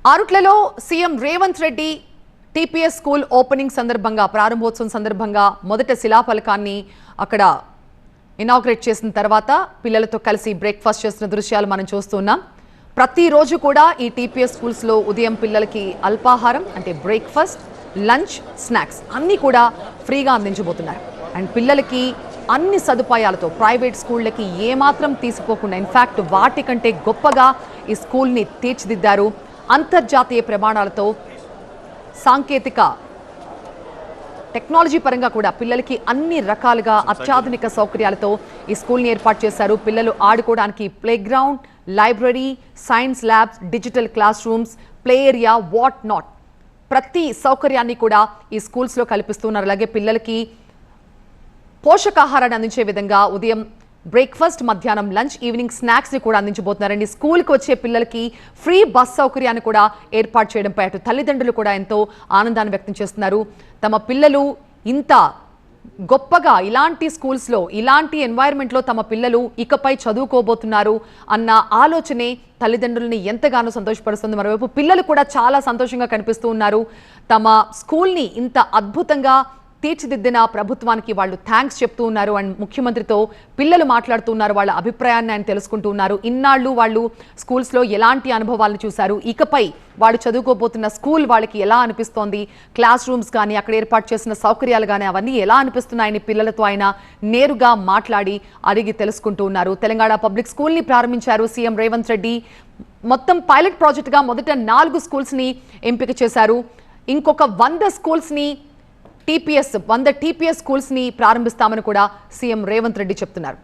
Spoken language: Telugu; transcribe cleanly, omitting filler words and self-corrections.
ఆరుట్లలో CM Revanth Reddy TPS school opening సందర్భంగా ప్రారంభోత్సవం సందర్భంగా మొదట శిలాఫలకాన్ని అక్కడ ఇనాగ్రేట్ చేసిన తర్వాత పిల్లలతో కలిసి బ్రేక్ఫాస్ట్ చేస్తున్న దృశ్యాలు మనం చూస్తున్నాం. ప్రతిరోజు కూడా ఈ టీపీఎస్ స్కూల్స్లో ఉదయం పిల్లలకి అల్పాహారం అంటే బ్రేక్ఫాస్ట్, లంచ్, స్నాక్స్ అన్నీ కూడా ఫ్రీగా అందించబోతున్నారు. అండ్ పిల్లలకి అన్ని సదుపాయాలతో ప్రైవేట్ స్కూళ్ళకి ఏమాత్రం తీసిపోకుండా ఇన్ఫ్యాక్ట్ వాటికంటే గొప్పగా ఈ స్కూల్ని తీర్చిదిద్దారు. అంతర్జాతీయ ప్రమాణాలతో సాంకేతిక టెక్నాలజీ పరంగా కూడా పిల్లలకి అన్ని రకాలుగా అత్యాధునిక సౌకర్యాలతో ఈ స్కూల్ని ఏర్పాటు చేశారు. పిల్లలు ఆడుకోవడానికి play ground, library, science labs, digital class rooms, play area, what not ప్రతి సౌకర్యాన్ని కూడా ఈ స్కూల్స్లో కల్పిస్తున్నారు. అలాగే పిల్లలకి పోషకాహారాన్ని అందించే విధంగా ఉదయం బ్రేక్ఫాస్ట్, మధ్యాహ్నం లంచ్, ఈవినింగ్ స్నాక్స్ని కూడా అందించబోతున్నారండి. స్కూల్కి వచ్చే పిల్లలకి ఫ్రీ బస్ సౌకర్యాన్ని కూడా ఏర్పాటు చేయడంపై అటు తల్లిదండ్రులు కూడా ఎంతో ఆనందాన్ని వ్యక్తం చేస్తున్నారు. తమ పిల్లలు ఇంత గొప్పగా ఇలాంటి స్కూల్స్లో ఇలాంటి ఎన్వైర్న్మెంట్లో తమ పిల్లలు ఇకపై చదువుకోబోతున్నారు అన్న ఆలోచనే తల్లిదండ్రులని ఎంతగానో సంతోషపరుస్తుంది. మరోవైపు పిల్లలు కూడా చాలా సంతోషంగా కనిపిస్తూ ఉన్నారు. తమ స్కూల్ని ఇంత అద్భుతంగా తీర్చిదిద్దిన ప్రభుత్వానికి వాళ్ళు థ్యాంక్స్ చెప్తూ ఉన్నారు. అండ్ ముఖ్యమంత్రితో పిల్లలు మాట్లాడుతూ ఉన్నారు. వాళ్ళ అభిప్రాయాన్ని ఆయన తెలుసుకుంటూ ఉన్నారు. ఇన్నాళ్ళు వాళ్ళు స్కూల్స్లో ఎలాంటి అనుభవాలను చూశారు, ఇకపై వాళ్ళు చదువుకోబోతున్న స్కూల్ వాళ్ళకి ఎలా అనిపిస్తోంది, క్లాస్ రూమ్స్ కానీ అక్కడ ఏర్పాటు చేసిన సౌకర్యాలు కానీ అవన్నీ ఎలా అనిపిస్తున్నాయని పిల్లలతో ఆయన నేరుగా మాట్లాడి అడిగి తెలుసుకుంటూ ఉన్నారు. తెలంగాణ పబ్లిక్ స్కూల్ని ప్రారంభించారు సీఎం రేవంత్ రెడ్డి. మొత్తం పైలట్ ప్రాజెక్టుగా మొదట 4 స్కూల్స్ని ఎంపిక చేశారు. ఇంకొక 100 స్కూల్స్ని 100 టీపీఎస్ స్కూల్స్ ని ప్రారంభిస్తామని కూడా సీఎం రేవంత్ రెడ్డి చెప్తున్నారు.